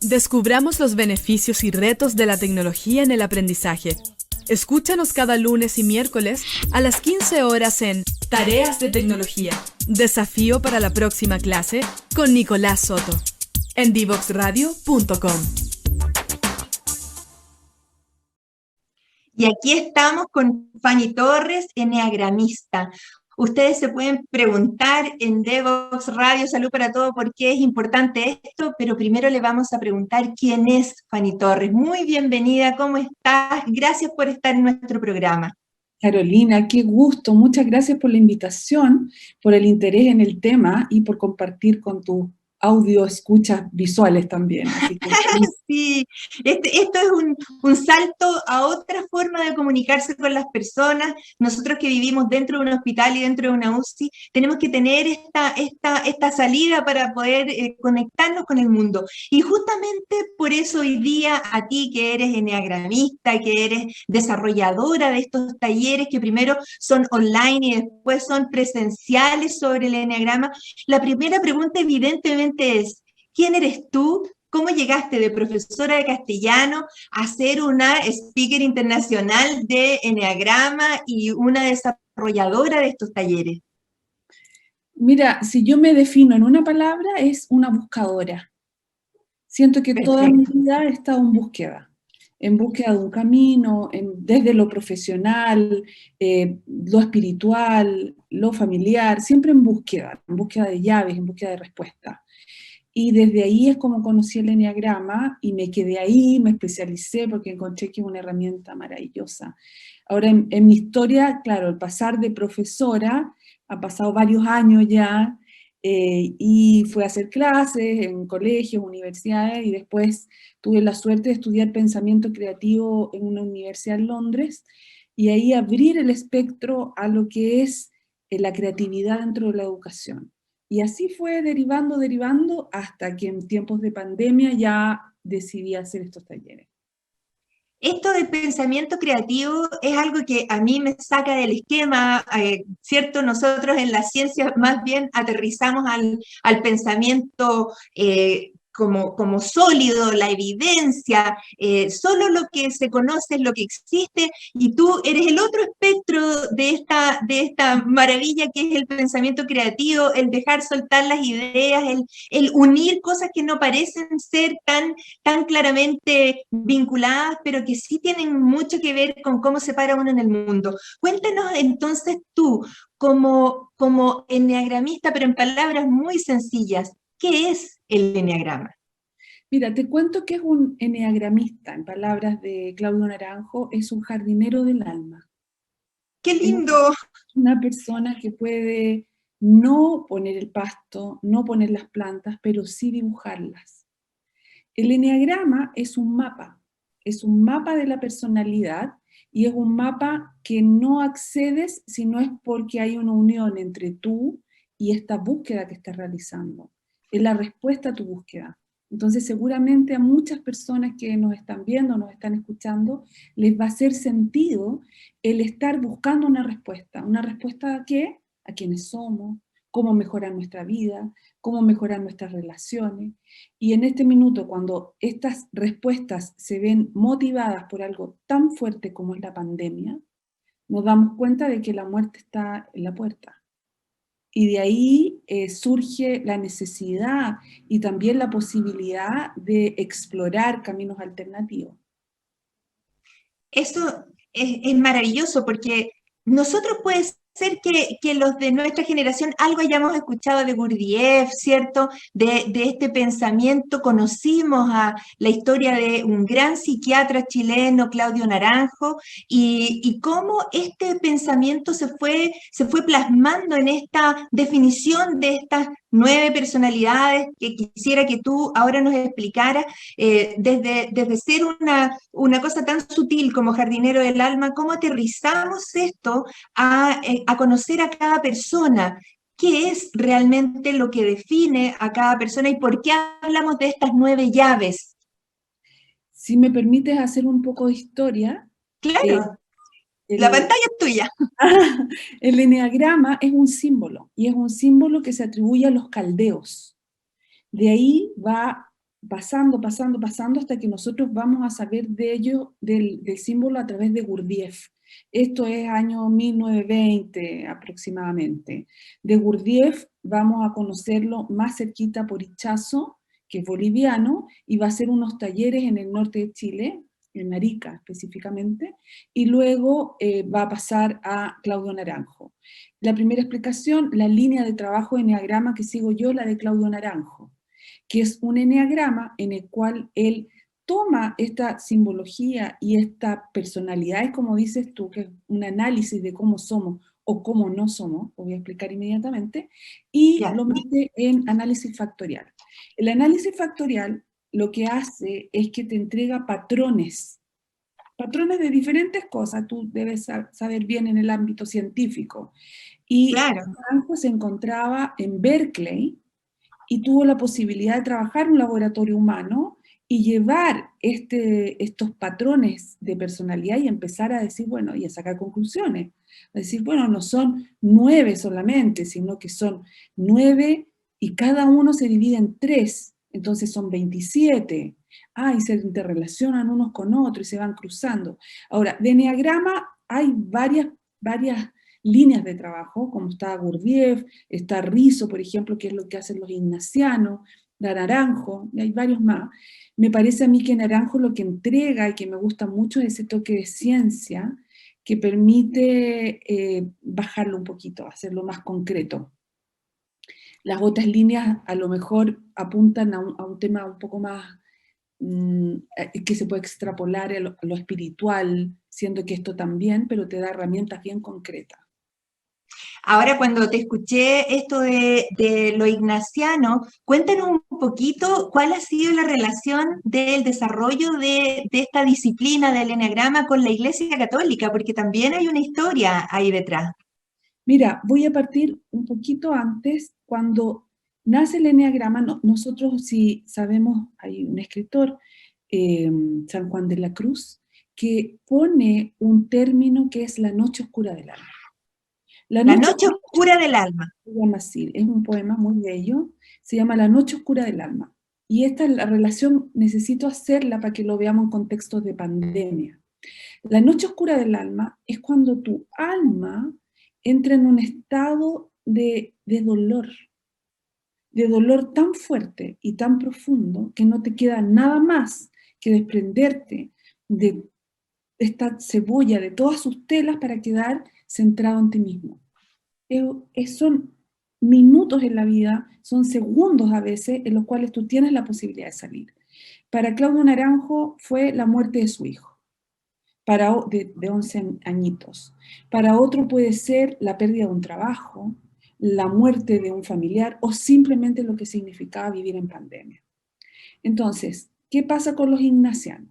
Descubramos los beneficios y retos de la tecnología en el aprendizaje. Escúchanos cada lunes y miércoles a las 15 horas en Tareas de Tecnología. Desafío para la próxima clase con Nicolás Soto. En divoxradio.com. Y aquí estamos con Fanny Torres, eneagramista. Ustedes se pueden preguntar en Devox Radio Salud para Todo por qué es importante esto, pero primero le vamos a preguntar quién es Fanny Torres. Muy bienvenida, ¿cómo estás? Gracias por estar en nuestro programa. Carolina, qué gusto. Muchas gracias por la invitación, por el interés en el tema y por compartir con tu audio escuchas visuales también. Así que Sí, esto es un salto a otra forma de comunicarse con las personas. Nosotros que vivimos dentro de un hospital y dentro de una UCI, tenemos que tener esta salida para poder conectarnos con el mundo. Y justamente por eso hoy día a ti que eres eneagramista, que eres desarrolladora de estos talleres que primero son online y después son presenciales sobre el eneagrama, la primera pregunta evidentemente es, ¿quién eres tú? ¿Cómo llegaste de profesora de castellano a ser una speaker internacional de eneagrama y una desarrolladora de estos talleres? mira, si yo me defino en una palabra, es una buscadora. Siento que toda mi Perfecto. vida he estado en búsqueda de un camino, desde lo profesional, lo espiritual, lo familiar, siempre en búsqueda de llaves, en búsqueda de respuestas. Y desde ahí es como conocí el eneagrama y me quedé ahí, me especialicé porque encontré que es una herramienta maravillosa. Ahora, en mi historia, claro, el pasar de profesora, ha pasado varios años ya, y fui a hacer clases en colegios, universidades, y después tuve la suerte de estudiar pensamiento creativo en una universidad en Londres, y ahí abrir el espectro a lo que es la creatividad dentro de la educación. Y así fue derivando, hasta que en tiempos de pandemia ya decidí hacer estos talleres. Esto del pensamiento creativo es algo que a mí me saca del esquema, ¿cierto? Nosotros en la ciencia más bien aterrizamos al pensamiento como sólido, la evidencia, solo lo que se conoce es lo que existe, y tú eres el otro espectro de esta maravilla que es el pensamiento creativo, el dejar soltar las ideas, el unir cosas que no parecen ser tan claramente vinculadas, pero que sí tienen mucho que ver con cómo se para uno en el mundo. Cuéntanos entonces tú, como eneagramista, pero en palabras muy sencillas, ¿qué es el eneagrama? Mira, te cuento que es un eneagramista, en palabras de Claudio Naranjo, es un jardinero del alma. ¡Qué Es lindo! una persona que puede no poner el pasto, no poner las plantas, pero sí dibujarlas. El eneagrama es un mapa de la personalidad y es un mapa que no accedes si no es porque hay una unión entre tú y esta búsqueda que estás realizando. Es la respuesta a tu búsqueda. Entonces seguramente a muchas personas que nos están viendo, nos están escuchando, les va a hacer sentido el estar buscando una respuesta ¿a qué? A quiénes somos, cómo mejorar nuestra vida, cómo mejorar nuestras relaciones. Y en este minuto, cuando estas respuestas se ven motivadas por algo tan fuerte como es la pandemia, nos damos cuenta de que la muerte está en la puerta. Y de ahí surge la necesidad y también la posibilidad de explorar caminos alternativos. Eso es maravilloso porque nosotros puede ser que los de nuestra generación algo hayamos escuchado de Gurdjieff, ¿cierto? De este pensamiento, conocimos a la historia de un gran psiquiatra chileno, Claudio Naranjo, y cómo este pensamiento se fue plasmando en esta definición de estas 9 personalidades que quisiera que tú ahora nos explicaras, desde ser una cosa tan sutil como jardinero del alma, ¿cómo aterrizamos esto a conocer a cada persona? ¿Qué es realmente lo que define a cada persona y por qué hablamos de estas 9 llaves? Si me permites hacer un poco de historia, eh, Claro, la el, pantalla es tuya. el eneagrama es un símbolo, y es un símbolo que se atribuye a los caldeos. De ahí va pasando, hasta que nosotros vamos a saber de ello, del símbolo, a través de Gurdjieff. Esto es año 1920 aproximadamente. De Gurdjieff vamos a conocerlo más cerquita por Ichazo, que es boliviano, y va a hacer unos talleres en el norte de Chile, en Arica específicamente, y luego va a pasar a Claudio Naranjo. La primera explicación, la línea de trabajo de eneagrama que sigo yo, la de Claudio Naranjo, que es un eneagrama en el cual él toma esta simbología y esta personalidad, como dices tú, que es un análisis de cómo somos o cómo no somos, lo voy a explicar inmediatamente, y Ya. lo mete en análisis factorial. El análisis factorial lo que hace es que te entrega patrones de diferentes cosas, tú debes saber bien en el ámbito científico. Y Claro. Naranjo se encontraba en Berkeley y tuvo la posibilidad de trabajar en un laboratorio humano y llevar estos patrones de personalidad y empezar a decir, bueno, y a sacar conclusiones. A decir, bueno, no son 9 solamente, sino que son 9 y cada uno se divide en 3, entonces son 27. Y se interrelacionan unos con otros y se van cruzando. Ahora, de eneagrama hay varias líneas de trabajo, como está Gurdjieff, está Rizzo, por ejemplo, que es lo que hacen los ignacianos, da Naranjo, y hay varios más. Me parece a mí que Naranjo lo que entrega y que me gusta mucho es ese toque de ciencia que permite bajarlo un poquito, hacerlo más concreto. Las otras líneas a lo mejor apuntan a un tema un poco más que se puede extrapolar a lo espiritual, siendo que esto también, pero te da herramientas bien concretas. Ahora, cuando te escuché esto de lo ignaciano, cuéntanos un poquito cuál ha sido la relación del desarrollo de esta disciplina del eneagrama con la Iglesia Católica, porque también hay una historia ahí detrás. Mira, voy a partir un poquito antes, cuando nace el eneagrama, nosotros si sabemos, hay un escritor, San Juan de la Cruz, que pone un término que es la noche oscura del alma. La noche oscura del alma. Se llama así, es un poema muy bello, se llama La noche oscura del alma. Y esta la relación necesito hacerla para que lo veamos en contextos de pandemia. La noche oscura del alma es cuando tu alma entra en un estado de dolor tan fuerte y tan profundo que no te queda nada más que desprenderte de esta cebolla, de todas sus telas para quedar centrado en ti mismo. Son minutos en la vida, son segundos a veces en los cuales tú tienes la posibilidad de salir. Para Claudio Naranjo fue la muerte de su hijo, de 11 añitos. Para otro puede ser la pérdida de un trabajo, la muerte de un familiar o simplemente lo que significaba vivir en pandemia. Entonces, ¿qué pasa con los ignacianos?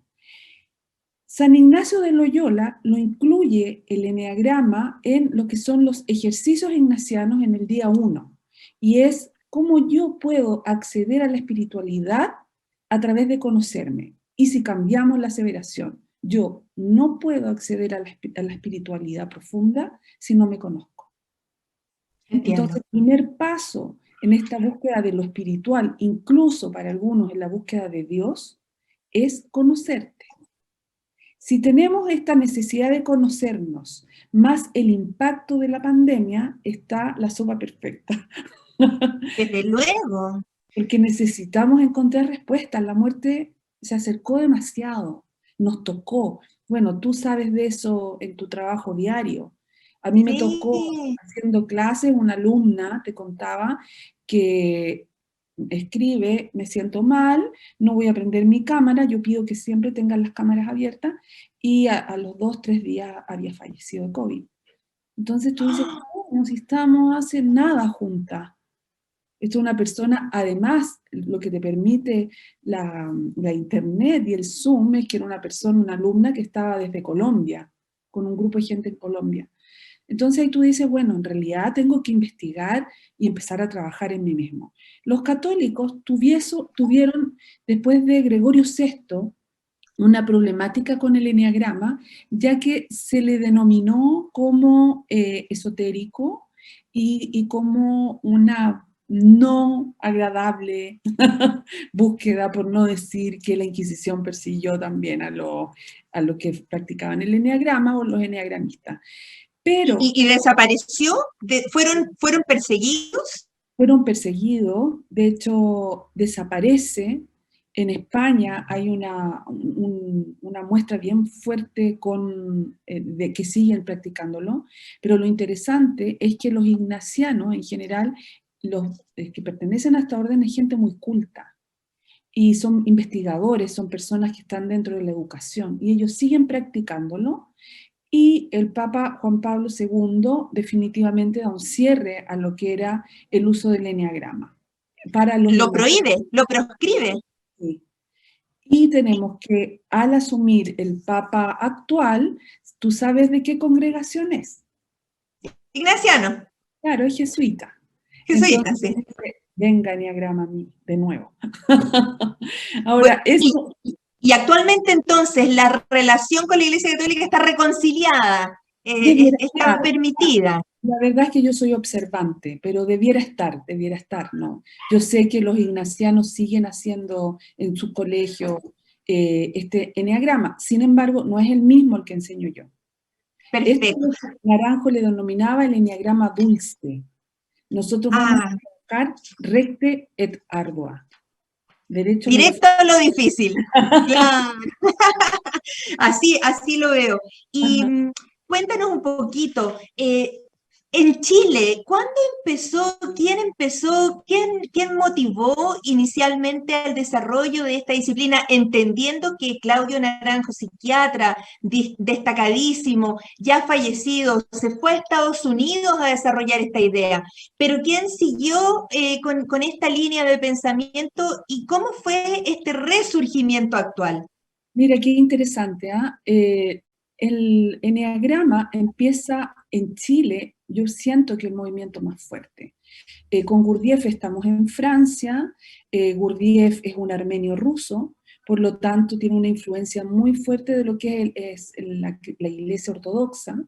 San Ignacio de Loyola lo incluye el eneagrama en lo que son los ejercicios ignacianos en el día 1, y es cómo yo puedo acceder a la espiritualidad a través de conocerme. Y si cambiamos la aseveración, yo no puedo acceder a la espiritualidad profunda si no me conozco. Entiendo. Entonces, el primer paso en esta búsqueda de lo espiritual, incluso para algunos en la búsqueda de Dios, es conocerte. Si tenemos esta necesidad de conocernos, más el impacto de la pandemia, está la sopa perfecta. Desde luego. Porque necesitamos encontrar respuestas. La muerte se acercó demasiado, nos tocó. Bueno, tú sabes de eso en tu trabajo diario. A mí me tocó, haciendo clases, una alumna, te contaba, que escribe, me siento mal, no voy a prender mi cámara, yo pido que siempre tengan las cámaras abiertas, y a los 2, 3 días había fallecido de COVID. Entonces tú dices, no, si estamos hace nada juntas. Esto es una persona, además, lo que te permite la internet y el Zoom es que era una persona, una alumna que estaba desde Colombia, con un grupo de gente en Colombia. Entonces ahí tú dices, bueno, en realidad tengo que investigar y empezar a trabajar en mí mismo. Los católicos tuvieron, después de Gregorio VI, una problemática con el eneagrama, ya que se le denominó como esotérico y como una no agradable búsqueda, por no decir que la Inquisición persiguió también a los que practicaban el eneagrama o los eneagramistas. Pero ¿Y desapareció? ¿Fueron perseguidos? fueron perseguidos, de hecho desaparece. En España hay una muestra bien fuerte de que siguen practicándolo, pero lo interesante es que los ignacianos en general, los que pertenecen a esta orden, es gente muy culta y son investigadores, son personas que están dentro de la educación y ellos siguen practicándolo. Y el Papa Juan Pablo II definitivamente da un cierre a lo que era el uso del eneagrama para los Lo ignacianos. prohíbe, lo proscribe. Sí. Y tenemos que, al asumir el Papa actual, ¿tú sabes de qué congregación es? Ignaciano, Claro, es jesuita. jesuita, Entonces, sí. venga eneagrama a mí, de nuevo. Bueno, Ahora, eso... y actualmente entonces la relación con la Iglesia Católica está reconciliada, debiera está estar. permitida. La verdad es que yo soy observante, pero debiera estar, ¿no? Yo sé que los ignacianos siguen haciendo en su colegio este eneagrama, sin embargo, no es el mismo el que enseño yo. Este Perfecto. Naranjo le denominaba el eneagrama dulce. Nosotros vamos a trabajar recte et ardua. Derecho, Directo a lo difícil. Claro. Así lo veo. Y cuéntanos un poquito, en Chile, ¿cuándo empezó, quién motivó inicialmente el desarrollo de esta disciplina, entendiendo que Claudio Naranjo, psiquiatra destacadísimo, ya fallecido, se fue a Estados Unidos a desarrollar esta idea? Pero ¿quién siguió con esta línea de pensamiento y cómo fue este resurgimiento actual? Mira, qué interesante, ¿ah? El eneagrama empieza en Chile, yo siento que el movimiento más fuerte. Con Gurdjieff estamos en Francia, Gurdjieff es un armenio ruso, por lo tanto tiene una influencia muy fuerte de lo que es la Iglesia Ortodoxa.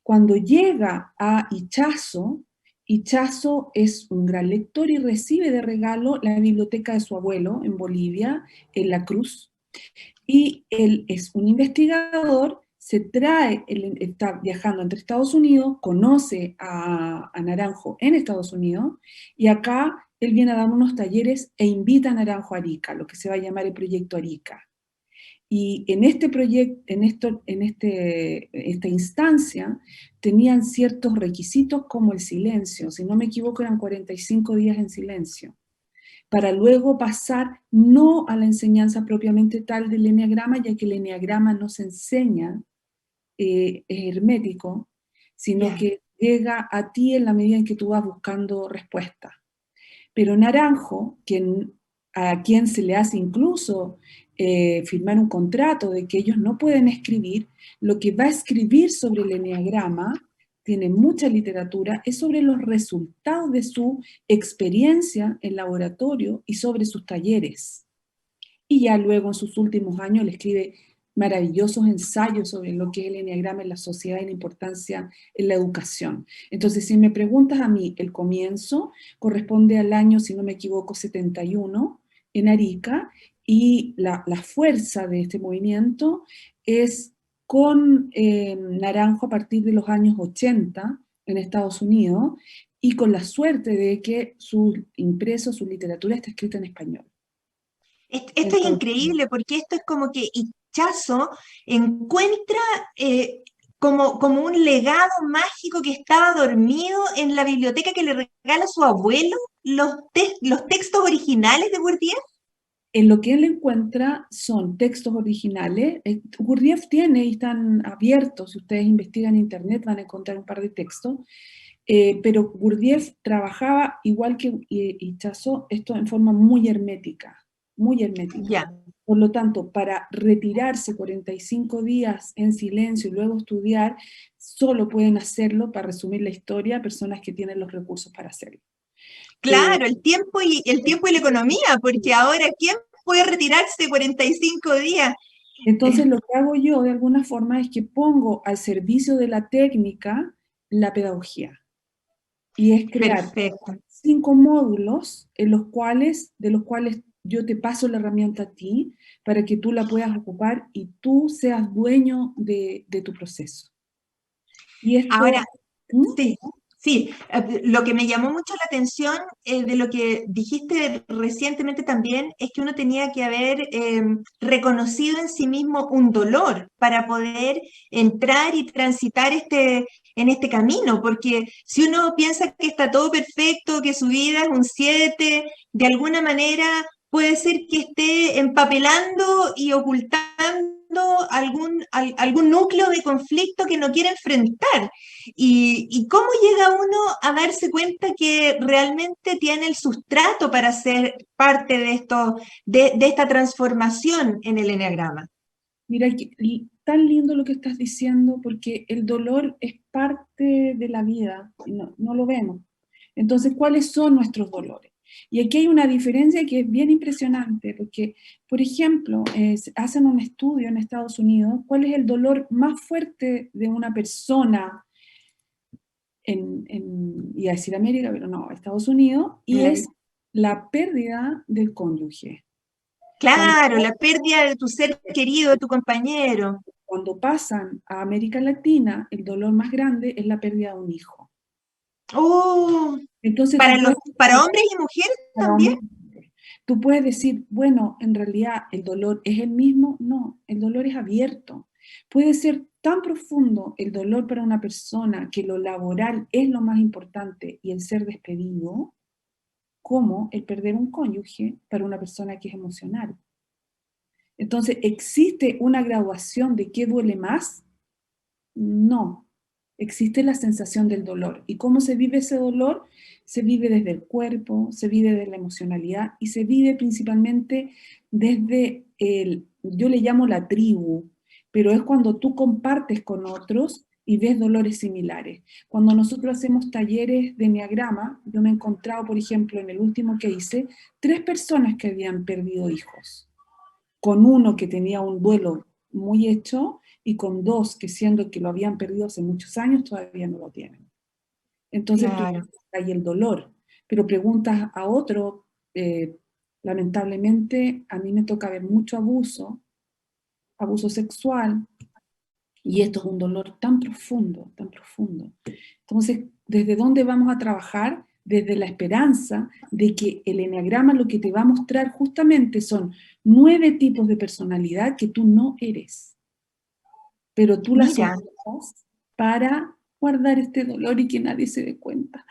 Cuando llega a Ichazo, Ichazo es un gran lector y recibe de regalo la biblioteca de su abuelo en Bolivia, en La Cruz, y él es un investigador, él está viajando entre Estados Unidos, conoce a Naranjo en Estados Unidos, y acá él viene a dar unos talleres e invita a Naranjo a Arica, lo que se va a llamar el Proyecto Arica. Y en este proyecto, esta instancia, tenían ciertos requisitos como el silencio, si no me equivoco eran 45 días en silencio, para luego pasar no a la enseñanza propiamente tal del eneagrama, ya que el eneagrama no se enseña, es hermético, sino que llega a ti en la medida en que tú vas buscando respuestas. Pero Naranjo, a quien se le hace incluso firmar un contrato de que ellos no pueden escribir, lo que va a escribir sobre el eneagrama, tiene mucha literatura, es sobre los resultados de su experiencia en laboratorio y sobre sus talleres. Y ya luego en sus últimos años le escribe maravillosos ensayos sobre lo que es el eneagrama en la sociedad y la importancia en la educación. Entonces, si me preguntas a mí, el comienzo corresponde al año, si no me equivoco, 71, en Arica, y la fuerza de este movimiento es con Naranjo a partir de los años 80 en Estados Unidos, y con la suerte de que su impreso, su literatura está escrita en español. Esto es increíble porque esto es como que Ichazo encuentra como un legado mágico que estaba dormido en la biblioteca que le regala su abuelo, los textos originales de Gurdjieff. En lo que él encuentra son textos originales. Gurdjieff tiene y están abiertos, si ustedes investigan en internet van a encontrar un par de textos, pero Gurdjieff trabajaba igual que Ichazo, esto en forma muy hermética, muy hermética. Yeah. Por lo tanto, para retirarse 45 días en silencio y luego estudiar, solo pueden hacerlo, para resumir la historia, personas que tienen los recursos para hacerlo. Claro, el tiempo y la economía, porque ahora ¿quién puede retirarse 45 días? Entonces lo que hago yo de alguna forma es que pongo al servicio de la técnica la pedagogía. Y es crear 5 módulos de los cuales yo te paso la herramienta a ti para que tú la puedas ocupar y tú seas dueño de tu proceso. Y esto... Ahora, ¿Mm? sí, sí, lo que me llamó mucho la atención de lo que dijiste recientemente también es que uno tenía que haber reconocido en sí mismo un dolor para poder entrar y transitar en este camino, porque si uno piensa que está todo perfecto, que su vida es un 7, de alguna manera puede ser que esté empapelando y ocultando algún núcleo de conflicto que no quiere enfrentar. Y cómo llega uno a darse cuenta que realmente tiene el sustrato para ser parte de esto, de esta transformación en el eneagrama. Mira, tan lindo lo que estás diciendo, porque el dolor es parte de la vida, y no lo vemos. Entonces, ¿cuáles son nuestros dolores? Y aquí hay una diferencia que es bien impresionante, porque, por ejemplo, hacen un estudio en Estados Unidos, ¿cuál es el dolor más fuerte de una persona iba a decir América, pero no, Estados Unidos, y es la pérdida del cónyuge. Claro, la pérdida de tu ser querido, de tu compañero. Cuando pasan a América Latina, el dolor más grande es la pérdida de un hijo. Oh, Entonces para hombres y mujeres también. Tú puedes decir, bueno, en realidad el dolor es el mismo. No, el dolor es abierto. Puede ser tan profundo el dolor para una persona que lo laboral es lo más importante y el ser despedido, como el perder un cónyuge para una persona que es emocional. Entonces, ¿existe una graduación de qué duele más? No. Existe la sensación del dolor. ¿Y cómo se vive ese dolor? Se vive desde el cuerpo, se vive desde la emocionalidad y se vive principalmente desde yo le llamo la tribu, pero es cuando tú compartes con otros y ves dolores similares. Cuando nosotros hacemos talleres de eneagrama, yo me he encontrado, por ejemplo, en el último que hice, 3 personas que habían perdido hijos, con uno que tenía un duelo muy hecho y con 2 que siendo que lo habían perdido hace muchos años todavía no lo tienen. Entonces Claro. tú hay el dolor, pero preguntas a otro, lamentablemente a mí me toca ver mucho abuso sexual, y esto es un dolor tan profundo, tan profundo. Entonces, ¿desde dónde vamos a trabajar? Desde la esperanza de que el eneagrama lo que te va a mostrar justamente son 9 tipos de personalidad que tú no eres, pero tú las Mira. usas para guardar este dolor y que nadie se dé cuenta.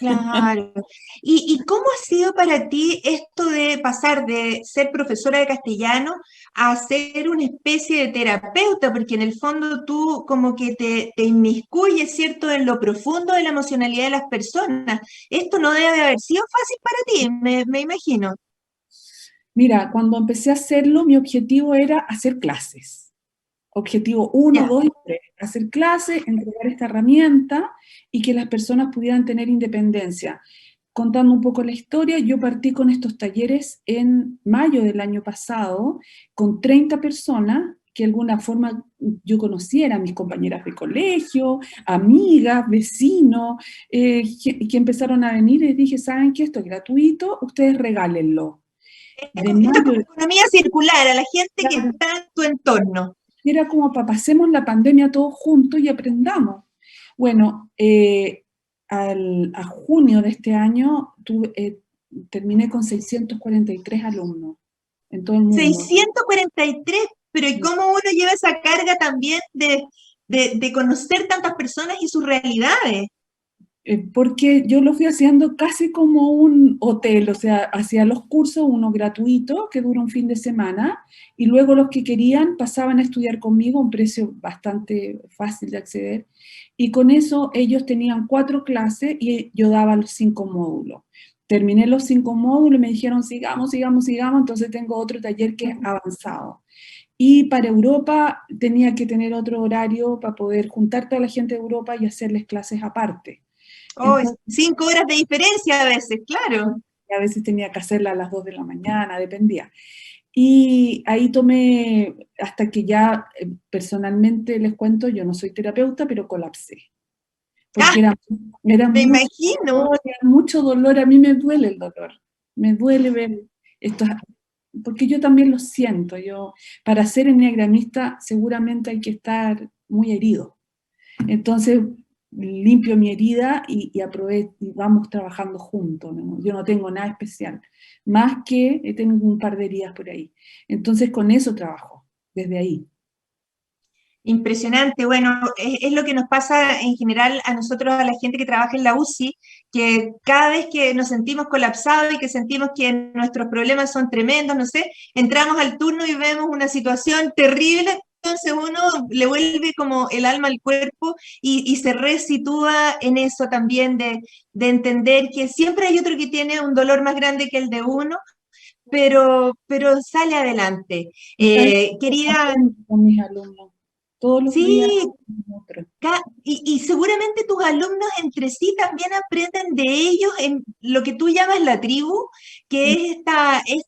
Claro. ¿Y cómo ha sido para ti esto de pasar de ser profesora de castellano a ser una especie de terapeuta? Porque en el fondo tú como que te inmiscuyes, ¿cierto?, en lo profundo de la emocionalidad de las personas. Esto no debe de haber sido fácil para ti, me imagino. Mira, cuando empecé a hacerlo, mi objetivo era hacer clases. Objetivo 1, Ya. 2 y 3, hacer clases, entregar esta herramienta y que las personas pudieran tener independencia. Contando un poco la historia, yo partí con estos talleres en mayo del año pasado, con 30 personas que de alguna forma yo conociera, mis compañeras de colegio, amigas, vecinos, que empezaron a venir y les dije, ¿saben qué? Esto es gratuito, ustedes regálenlo. De Esto es como mayo, economía circular a la gente que está en tu entorno. era como para pasemos la pandemia todos juntos y aprendamos. Bueno, a junio de este año terminé con 643 alumnos en todo el mundo. 643, pero ¿y cómo uno lleva esa carga también de conocer tantas personas y sus realidades? Porque yo lo fui haciendo casi como un hotel, o sea, hacía los cursos, uno gratuito, que dura un fin de semana, y luego los que querían pasaban a estudiar conmigo a un precio bastante fácil de acceder, y con eso ellos tenían 4 clases y yo daba los 5 módulos. Terminé los 5 módulos y me dijeron, sigamos, sigamos, sigamos, entonces tengo otro taller que es avanzado. Y para Europa tenía que tener otro horario para poder juntar toda la gente de Europa y hacerles clases aparte. Oh, Entonces, 5 horas de diferencia a veces, claro. a veces tenía que hacerla a las 2 de la mañana, dependía. Y ahí tomé, hasta que ya personalmente les cuento, yo no soy terapeuta, pero colapsé. porque era Me mucho imagino. dolor, era mucho dolor. A mí me duele el dolor, me duele ver esto, porque yo también lo siento. Para ser enneagramista seguramente hay que estar muy herido. Entonces limpio mi herida y aprovecho y vamos trabajando juntos, ¿no? Yo no tengo nada especial, más que tengo un par de heridas por ahí. Entonces con eso trabajo, desde ahí. Impresionante. Bueno, es lo que nos pasa en general a nosotros, a la gente que trabaja en la UCI, que cada vez que nos sentimos colapsados y que sentimos que nuestros problemas son tremendos, no sé, entramos al turno y vemos una situación terrible, entonces uno le vuelve como el alma al cuerpo y se resitúa en eso también de entender que siempre hay otro que tiene un dolor más grande que el de uno, pero sale adelante. Y sabes, Querida, con mis alumnos, todos los días sí. otro. Y seguramente tus alumnos entre sí también aprenden de ellos en lo que tú llamas la tribu, que es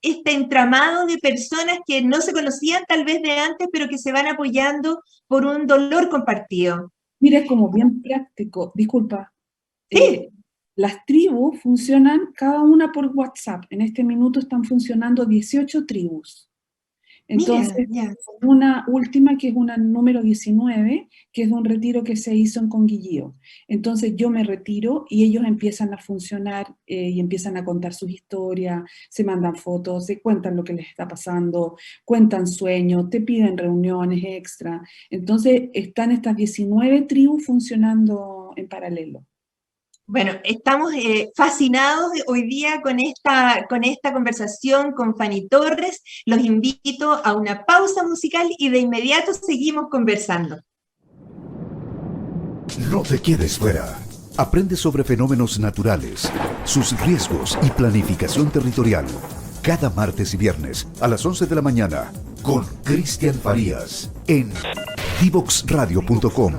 este entramado de personas que no se conocían tal vez de antes, pero que se van apoyando por un dolor compartido. Mira, es como bien práctico, disculpa. Sí, Las tribus funcionan cada una por WhatsApp. En este minuto están funcionando 18 tribus. mira, Entonces, ya. una última que es una número 19, que es de un retiro que se hizo en Conguillío. Entonces yo me retiro y ellos empiezan a funcionar y empiezan a contar sus historias, se mandan fotos, se cuentan lo que les está pasando, cuentan sueños, te piden reuniones extra. Entonces están estas 19 tribus funcionando en paralelo. Bueno, estamos fascinados hoy día con esta conversación con Fanny Torres. Los invito a una pausa musical y de inmediato seguimos conversando. No te quedes fuera. Aprende sobre fenómenos naturales, sus riesgos y planificación territorial. Cada martes y viernes a las 11 de la mañana con Cristian Farías en divoxradio.com.